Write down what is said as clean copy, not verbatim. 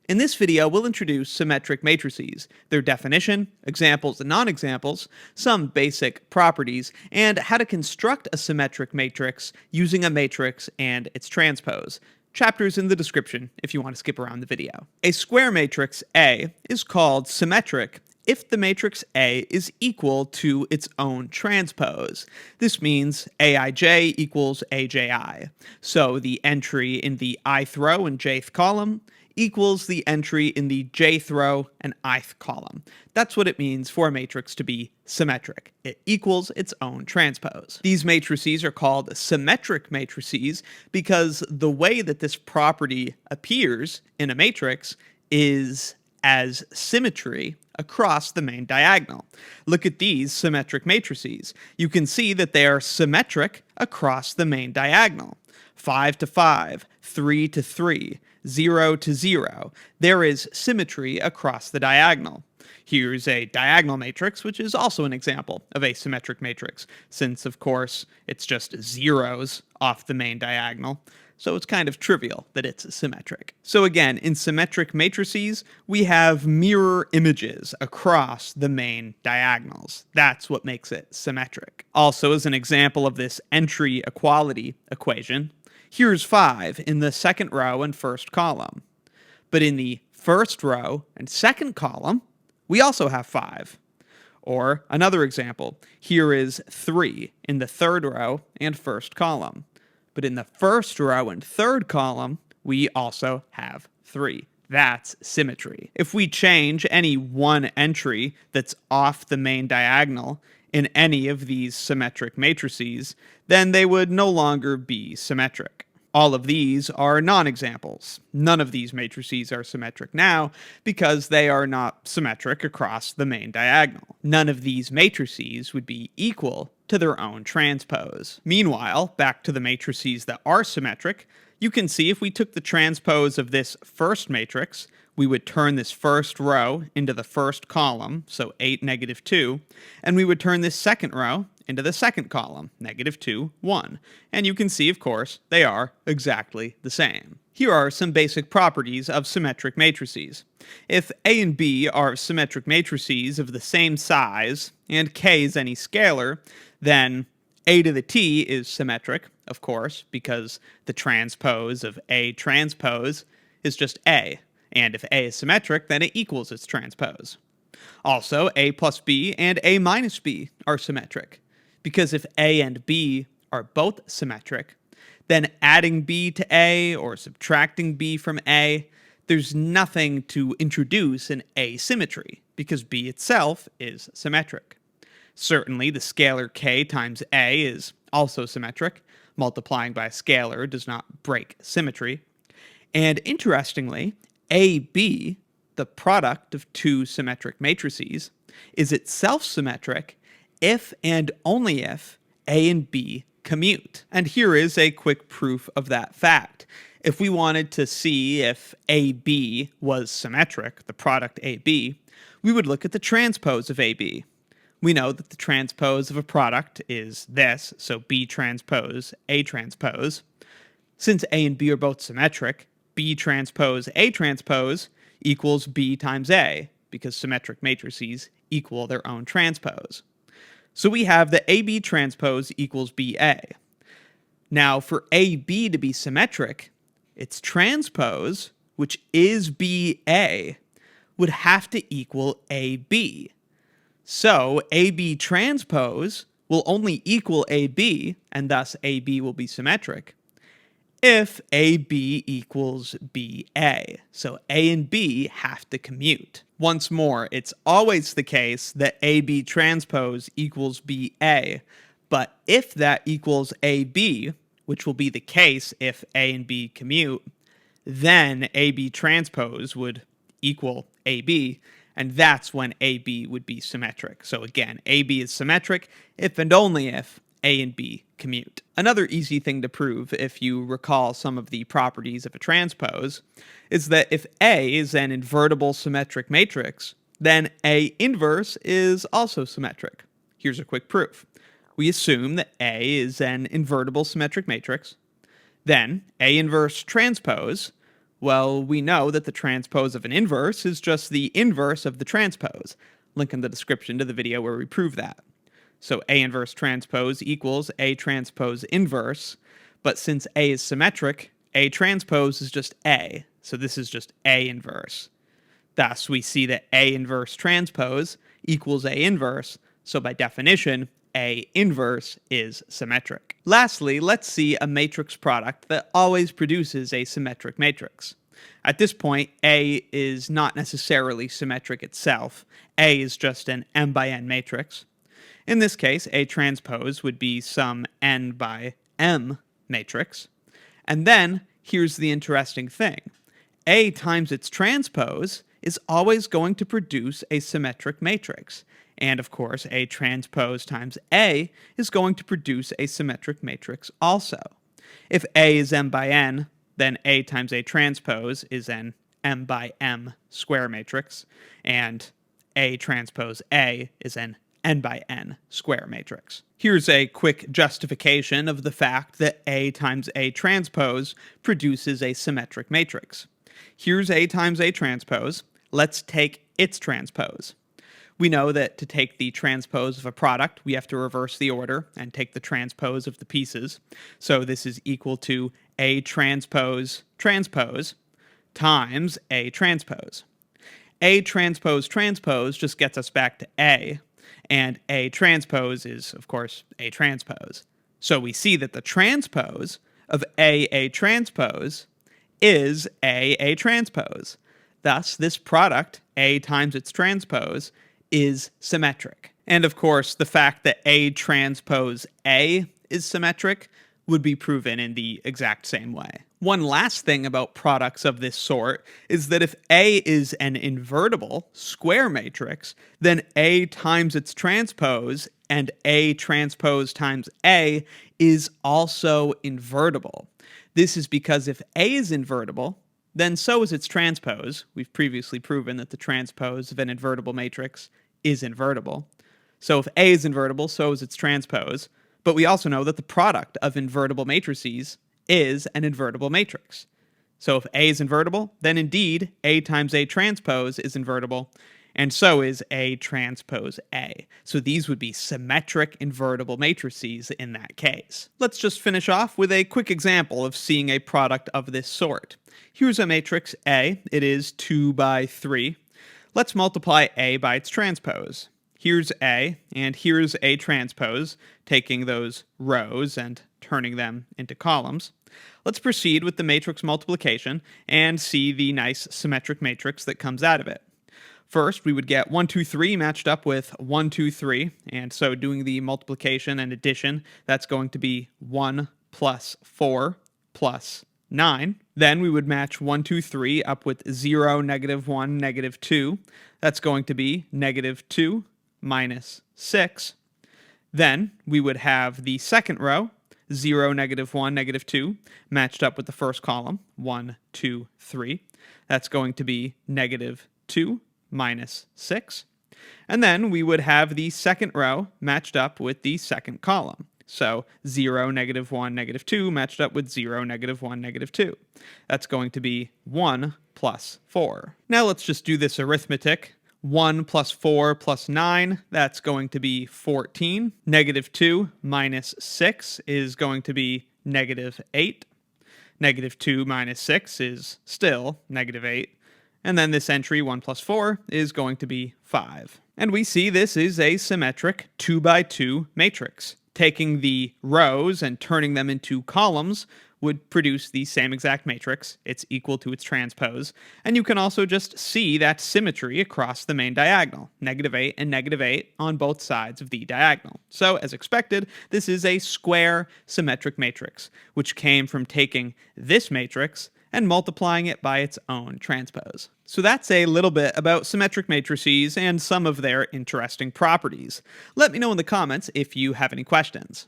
In this video, we'll introduce symmetric matrices, their definition, examples and non-examples, some basic properties, and how to construct a symmetric matrix using a matrix and its transpose. Chapters in the description if you want to skip around the video. A square matrix A is called symmetric if the matrix A is equal to its own transpose. This means Aij equals Aji. So the entry in the ith row and jth column equals the entry in the jth row and ith column. That's what it means for a matrix to be symmetric. It equals its own transpose. These matrices are called symmetric matrices because the way that this property appears in a matrix is as symmetry across the main diagonal. Look at these symmetric matrices. You can see that they are symmetric across the main diagonal. 5 to 5, 3 to 3, 0 to 0. There is symmetry across the diagonal. Here's a diagonal matrix, which is also an example of a symmetric matrix, since, of course, it's just zeros off the main diagonal. So it's kind of trivial that it's symmetric. So again, in symmetric matrices, we have mirror images across the main diagonals. That's what makes it symmetric. Also, as an example of this entry equality equation, here's 5 in the second row and first column. But in the first row and second column, we also have 5. Or another example, here is 3 in the third row and first column. But in the first row and third column, we also have 3. That's symmetry. If we change any one entry that's off the main diagonal in any of these symmetric matrices, then they would no longer be symmetric. All of these are non-examples. None of these matrices are symmetric now because they are not symmetric across the main diagonal. None of these matrices would be equal to their own transpose. Meanwhile, back to the matrices that are symmetric, you can see if we took the transpose of this first matrix, we would turn this first row into the first column, so 8, -2, and we would turn this second row into the second column, -2, 1. And you can see, of course, they are exactly the same. Here are some basic properties of symmetric matrices. If A and B are symmetric matrices of the same size, and K is any scalar, then A to the T is symmetric, of course, because the transpose of A transpose is just A. And if A is symmetric, then it equals its transpose. Also, A plus B and A minus B are symmetric, because if A and B are both symmetric, then adding B to A or subtracting B from A, there's nothing to introduce an asymmetry, because B itself is symmetric. Certainly, the scalar K times A is also symmetric. Multiplying by a scalar does not break symmetry. And interestingly, AB, the product of two symmetric matrices, is itself symmetric if and only if A and B commute. And here is a quick proof of that fact. If we wanted to see if AB was symmetric, the product AB, we would look at the transpose of AB. We know that the transpose of a product is this, so B transpose A transpose. Since A and B are both symmetric, B transpose A transpose equals B times A, because symmetric matrices equal their own transpose. So we have that AB transpose equals BA. Now, for AB to be symmetric, its transpose, which is BA, would have to equal AB. So AB transpose will only equal AB, and thus AB will be symmetric, if AB equals BA. So A and B have to commute. Once more, it's always the case that AB transpose equals BA, but if that equals AB, which will be the case if A and B commute, then AB transpose would equal AB, and that's when AB would be symmetric. So again, AB is symmetric if and only if A and B commute. Another easy thing to prove, if you recall some of the properties of a transpose, is that if A is an invertible symmetric matrix, then A inverse is also symmetric. Here's a quick proof. We assume that A is an invertible symmetric matrix, then A inverse transpose Well, we know that the transpose of an inverse is just the inverse of the transpose. Link in the description to the video where we prove that. So A inverse transpose equals A transpose inverse, but since A is symmetric, A transpose is just A, so this is just A inverse. Thus, we see that A inverse transpose equals A inverse, so by definition, A inverse is symmetric. Lastly, let's see a matrix product that always produces a symmetric matrix. At this point, A is not necessarily symmetric itself. A is just an m by n matrix. In this case, A transpose would be some n by m matrix. And then, here's the interesting thing. A times its transpose is always going to produce a symmetric matrix. And of course, A transpose times A is going to produce a symmetric matrix also. If A is m by n, then A times A transpose is an m by m square matrix, and A transpose A is an n by n square matrix. Here's a quick justification of the fact that A times A transpose produces a symmetric matrix. Here's A times A transpose. Let's take its transpose. We know that to take the transpose of a product, we have to reverse the order and take the transpose of the pieces. So this is equal to A transpose transpose times A transpose. A transpose transpose just gets us back to A, and A transpose is, of course, A transpose. So we see that the transpose of A transpose is A transpose. Thus, this product, A times its transpose, is symmetric. And of course, the fact that A transpose A is symmetric would be proven in the exact same way. One last thing about products of this sort is that if A is an invertible square matrix, then A times its transpose and A transpose times A is also invertible. This is because if A is invertible, then so is its transpose. We've previously proven that the transpose of an invertible matrix is invertible. So if A is invertible, so is its transpose. But we also know that the product of invertible matrices is an invertible matrix. So if A is invertible, then indeed A times A transpose is invertible, and so is A transpose A. So these would be symmetric invertible matrices in that case. Let's just finish off with a quick example of seeing a product of this sort. Here's a matrix A. It is 2 by 3. Let's multiply A by its transpose. Here's A, and here's A transpose, taking those rows and turning them into columns. Let's proceed with the matrix multiplication and see the nice symmetric matrix that comes out of it. First, we would get 1, 2, 3 matched up with 1, 2, 3, and so doing the multiplication and addition, that's going to be 1 plus 4 plus 9. Then we would match 1, 2, 3 up with 0, -1, -2. That's going to be -2 minus 6. Then we would have the second row, 0, -1, -2, matched up with the first column, 1, 2, 3. That's going to be -2 minus 6. And then we would have the second row matched up with the second column. So 0, -1, -2 matched up with 0, -1, -2. That's going to be 1 plus 4. Now let's just do this arithmetic. 1 plus 4 plus 9, that's going to be 14. -2 minus 6 is going to be -8. -2 minus 6 is still -8. And then this entry, 1 plus 4, is going to be 5. And we see this is a symmetric 2 by 2 matrix. Taking the rows and turning them into columns would produce the same exact matrix. It's equal to its transpose. And you can also just see that symmetry across the main diagonal, -8 and -8 on both sides of the diagonal. So, as expected, this is a square symmetric matrix, which came from taking this matrix and multiplying it by its own transpose. So that's a little bit about symmetric matrices and some of their interesting properties. Let me know in the comments if you have any questions.